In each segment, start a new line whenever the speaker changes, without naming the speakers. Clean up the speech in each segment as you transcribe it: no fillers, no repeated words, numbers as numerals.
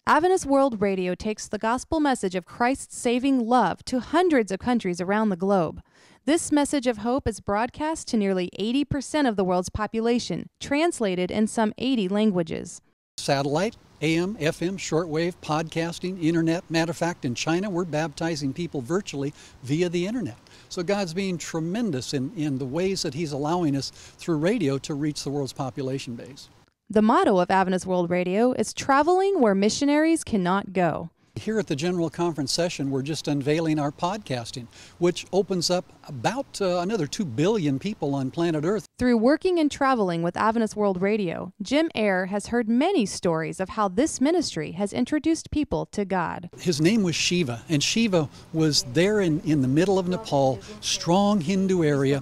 Adventist World Radio takes the gospel message of Christ's saving love to hundreds of countries around the globe. This message of hope is broadcast to nearly 80% of the world's population, translated in some 80 languages.
Satellite, AM, FM, shortwave, podcasting, internet. Matter of fact, in China, we're baptizing people virtually via the internet. So God's being tremendous in the ways that He's allowing us through radio to reach the world's population base.
The motto of Adventist World Radio is traveling where missionaries cannot go.
Here at the General Conference session, we're just unveiling our podcasting, which opens up about another 2 billion people on planet Earth.
Through working and traveling with Adventist World Radio, Jim Eyre has heard many stories of how this ministry has introduced people to God.
His name was Shiva, and Shiva was there in the middle of Nepal, strong Hindu area.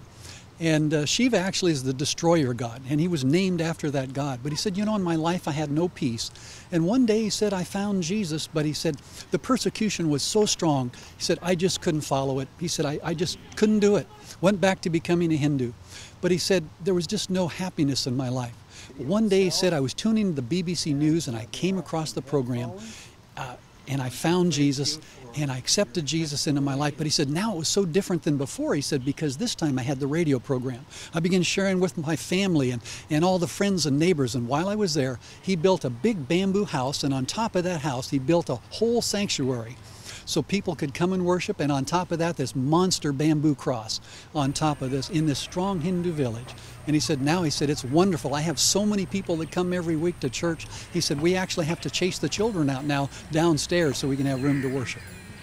And Shiva actually is the destroyer god, and he was named after that god. But he said, you know, in my life I had no peace. And one day he said, I found Jesus, but he said, the persecution was so strong. He said, I just couldn't follow it. He said, I just couldn't do it. Went back to becoming a Hindu. But he said, there was just no happiness in my life. One day he said, I was tuning to the BBC News and I came across the program and I found Jesus. And I accepted Jesus into my life. But he said, now it was so different than before. He said, because this time I had the radio program. I began sharing with my family and all the friends and neighbors. And while I was there, he built a big bamboo house. And on top of that house, he built a whole sanctuary so people could come and worship. And on top of that, this monster bamboo cross on top of this in this strong Hindu village. And he said, now, he said, it's wonderful. I have so many people that come every week to church. He said, we actually have to chase the children out now downstairs so we can have room to worship.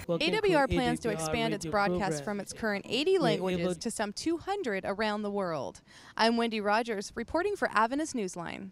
AWR plans to expand its broadcast from its current 80 languages to some 200 around the world. I'm Wendy Rogers, reporting for Adventist NewsLine.